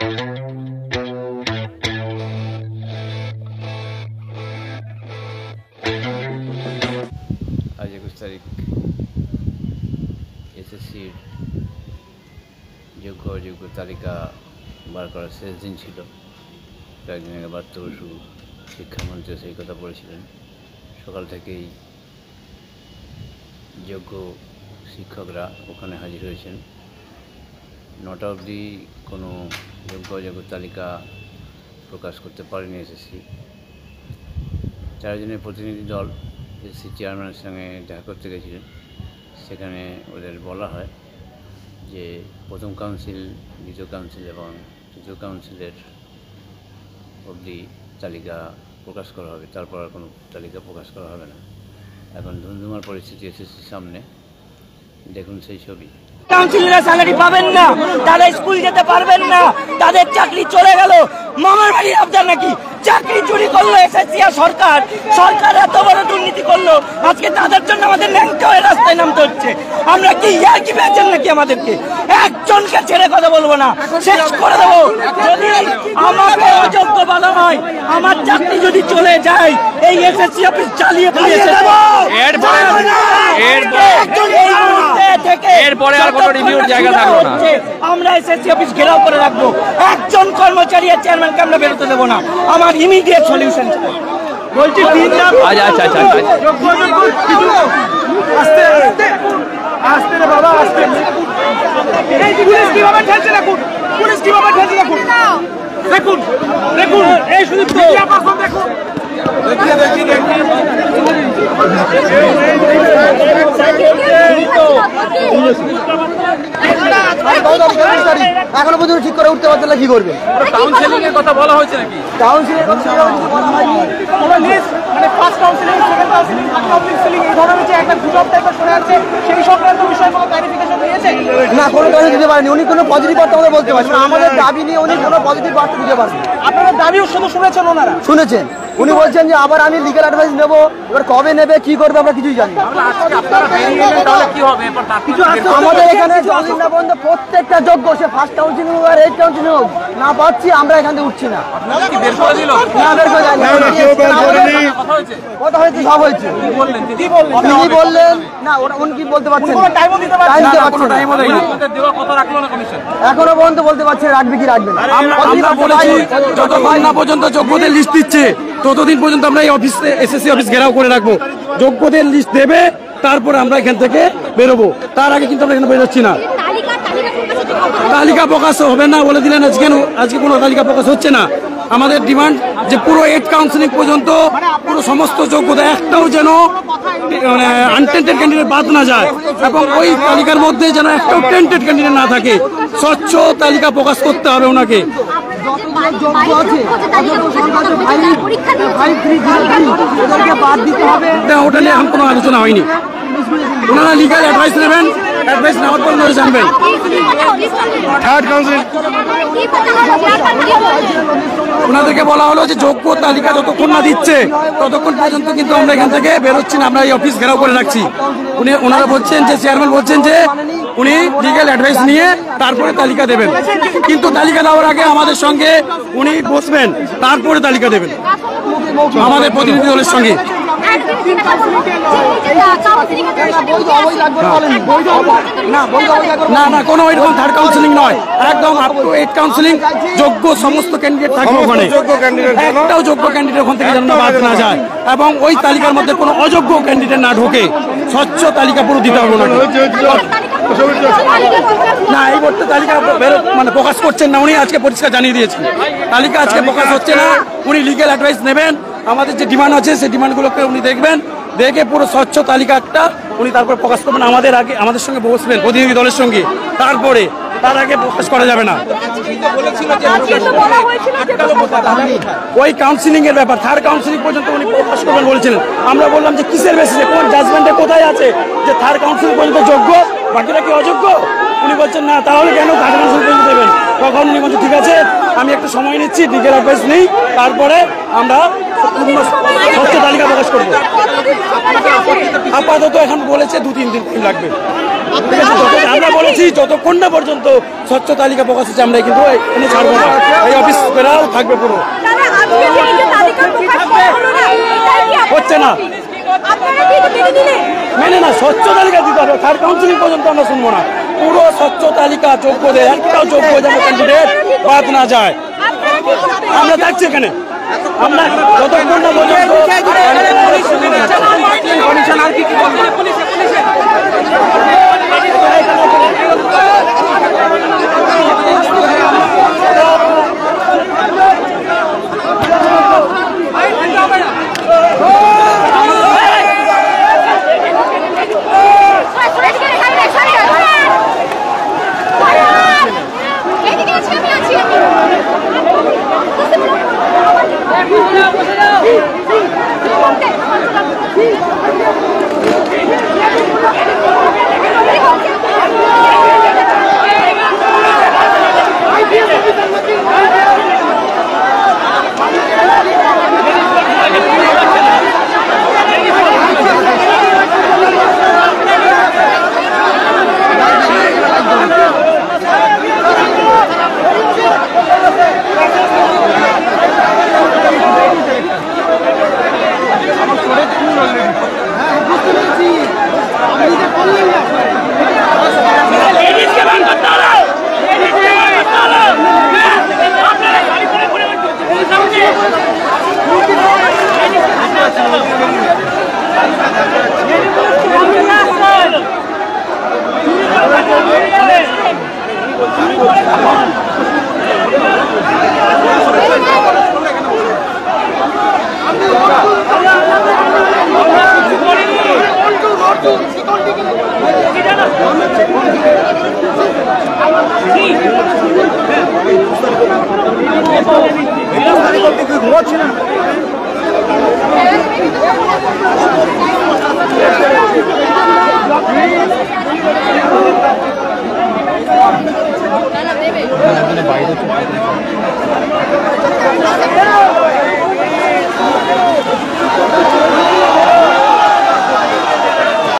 आज 21 तारीख एसएसসির যোগ্য তালিকা বার করার শেষ দিন ছিল। কয়েকদিন আগে বার্তা বসু শিক্ষামন্ত্রী সেই কথা বলেছিলেন। সকাল থেকেই যোগ্য শিক্ষকরা ওখানে হাজির হয়েছেন। 9টা অবধি কোনো যোগ্য তালিকা প্রকাশ করতে পারেনি এসএসসি। 4 জনের প্রতিনিধি দল এসএসসি চেয়ারম্যানের সঙ্গে দেখা করতে গেছিলেন। সেখানে ওদের বলা হয় যে প্রথম কাউন্সিল, দ্বিতীয় কাউন্সিল এবং তৃতীয় কাউন্সিলের অবধি তালিকা প্রকাশ করা হবে, তারপর আর কোনো তালিকা প্রকাশ করা হবে না। এখন ধুমধুমার পরিস্থিতি এসএসসির সামনে, দেখুন সেই ছবি। কাউন্সিলররা স্যালারি পাবেন না, তারা স্কুল যেতে পারবেন না, তাদের চাকরি চলে গেল। মামার বাড়ির আবদার নাকি চাকরি চুরি করলো এসএসসি আর সরকার এত বড় দুর্নীতি করলো, আজকে তাদের জন্য আমাদের ন্যাংটা হয়ে রাস্তায় নামতে হচ্ছে। আমরা কি ইয়ার কি পেয়েছেন নাকি? আমাদেরকে একজনকে ছেড়ে কথা বলবো না, শেষ করে দেবো। যদি আমাকে অযোগ্য বলা হয়, আমার চাকরি যদি চলে যায়, এই এসএসসি অফিস চালিয়ে দেবো। এরপরে আর কোনো রিভিউর জায়গা থাকবে না। আমরা এসএসসি অফিস ঘেরাও করে রাখবো, একজন কর্মচারী আর চেয়ারম্যানকে আমরা বেরোতে দেবো না। আমার ইমিডিয়েট সলিউশন বলছি। আচ্ছা আস্তে আস্তে রে বাবা, আস্তে। এই পুলিশ কিভাবে ঠেলছে দেখুন, পুলিশ কিভাবে ঠেলছে দেখুন, দেখুন দেখুন, এই শুধু মিডিয়া পারসন দেখুন। এখনো পর্যন্ত ঠিক করে উঠতে পারছে না, কি করবে? কাউন্সিলিং এর কথা বলা হয়েছে নাকি? কাউন্সিলের মানে first counselling, second counselling, counselling এই ধরনের যে একটা গুজব টাইপের শোনা যাচ্ছে, সেই সংক্রান্ত বিষয়ে কোনো ক্লারিফিকেশন দিয়েছে না? কোনো কথা দিতে পারেনি উনি, কোনো পজিটিভ বার্তা আমাদের বলতে পারছেন না। আমাদের দাবি নিয়ে উনি কোনো পজিটিভ বার্তা দিতে পারছেন। আপনারা দাবিও শুধু শুনেছেন, ওনারা শুনেছেন। উনি বলছেন যে আবার আমি লিগ্যাল অ্যাডভাইস নেবো, এবার কবে নেবে, কি করবে আমরা কিছুই জানি না। আমাদের এখানে যতদিন না পর্যন্ত প্রত্যেকটা যোগ্য, সে ফার্স্ট কাউন্সিলিং হোক আর 8 কাউন্সিলিং হোক, না পাচ্ছি, আমরা এখান থেকে উঠছি না। কথা হয়েছে, সব হয়েছে। তিনি বললেন না, উনি কি বলতে পারছেন? এখনো পর্যন্ত বলতে পারছে রাখবে কি রাখবে না। আমরা বলেছি যতক্ষণ না পর্যন্ত যোগ্যদের লিস্ট দিচ্ছে ততদিন পর্যন্ত আমরা এই অফিসে এসএসসি অফিস ঘেরাও করে রাখবো। যোগ্যদের লিস্ট দেবে, তারপরে আমরা এখান থেকে বেরোবো। তার আগে কিন্তু আমরা এখানে বেরোচ্ছি না। তালিকা প্রকাশ হবে না বলে দিলেন আজকে কোনো তালিকা প্রকাশ হচ্ছে না। আমাদের ডিমান্ড যে পুরো 8 কাউন্সিলিং পর্যন্ত পুরো সমস্ত যোগ্যতা, একটাও যেন মানে আনটেন্টেড ক্যান্ডিডেট বাদ না যায়, এবং ওই তালিকার মধ্যে যেন একটাও টেন্টেড ক্যান্ডিডেট না থাকে। স্বচ্ছ তালিকা প্রকাশ করতে হবে ওনাকে। ওটা নিয়ে এখন কোনো আলোচনা হয়নি। ওনারা লিগাল অ্যাডভাইস নেবেন, অ্যাডভাইস নেওয়ার পর ওনারা জানবেন। থার্ড কাউন্সিল ওনাদেরকে বলা হলো যে যোগ্য তালিকা যতক্ষণ না দিচ্ছে ততক্ষণ পর্যন্ত কিন্তু আমরা এখান থেকে বেরোচ্ছি না, আমরা এই অফিস ঘেরাও করে রাখছি। ওনারা বলছেন যে চেয়ারম্যান বলছেন যে উনি লিগ্যাল অ্যাডভাইস নিয়ে তারপরে তালিকা দেবেন, কিন্তু তালিকা দেওয়ার আগে আমাদের সঙ্গে উনি বসবেন, তারপরে তালিকা দেবেন আমাদের প্রতিনিধি দলের সঙ্গে। না না, কোনো এরকম থার্ড কাউন্সিলিং নয়, একদম আপ টু 8 কাউন্সিলিং। যোগ্য সমস্ত ক্যান্ডিডেট থাকবে ওখানে, একটাও যোগ্য ক্যান্ডিডেট ওখান থেকে যেন বাদ না যায়, এবং ওই তালিকার মধ্যে কোনো অযোগ্য ক্যান্ডিডেট না ঢোকে। স্বচ্ছ তালিকা পুরো দিতে হবে ওনাকে। না, এই মুহূর্তে তালিকা মানে প্রকাশ করছেন না, উনি আজকে পরিষ্কার জানিয়ে দিয়েছেন তালিকা আজকে প্রকাশ হচ্ছে না। উনি লিগ্যাল অ্যাডভাইস নেবেন, আমাদের যে ডিমান্ড আছে সেই ডিমান্ডগুলোকে উনি দেখবেন, দেখে পুরো স্বচ্ছ তালিকা একটা উনি তারপর প্রকাশ করবেন। আমাদের সঙ্গে বসবেন প্রতিনিধি দলের সঙ্গে, তারপরে তার আগে প্রকাশ করা যাবে না। ওই কাউন্সিলিং এর ব্যাপার, থার্ড কাউন্সিলিং পর্যন্ত উনি প্রকাশ করবেন বলেছিলেন। আমরা বললাম যে কিসের বেসিসে, কোন জাজমেন্টে কোথায় আছে যে থার্ড কাউন্সিলিং পর্যন্ত যোগ্য, বাকিরা কি অযোগ্য? উনি বলছেন না, তাহলে কেন থার্ড কাউন্সিলিং পর্যন্ত দেবেন? তখন উনি বলছেন ঠিক আছে, আমি একটু সময় নিচ্ছি, লিগ্যাল অ্যাডভাইস নেই, তারপরে আমরা স্বচ্ছ তালিকা প্রকাশ করবো। আপাতত এখন বলেছে 2-3 দিন লাগবে। আমরা বলেছি যতক্ষণ না পর্যন্ত স্বচ্ছ তালিকা প্রকাশ হচ্ছে আমরা কিন্তু এখানে ছাড়বো না, এই অফিস বেরাও থাকবে পুরো। হচ্ছে না, মেনে না, স্বচ্ছ তালিকা দিতে হবে, থার্ড কাউন্সিলিং পর্যন্ত আমরা শুনবো না। পুরো স্বচ্ছ তালিকা যোগ্যদের একটাও যোগ্য যেন ক্যান্ডিডেট বাদ না যায়। আমরা থাকছি এখানে, আমরা যতক্ষণ না পর্যন্ত ঘুমাচ্ছি না।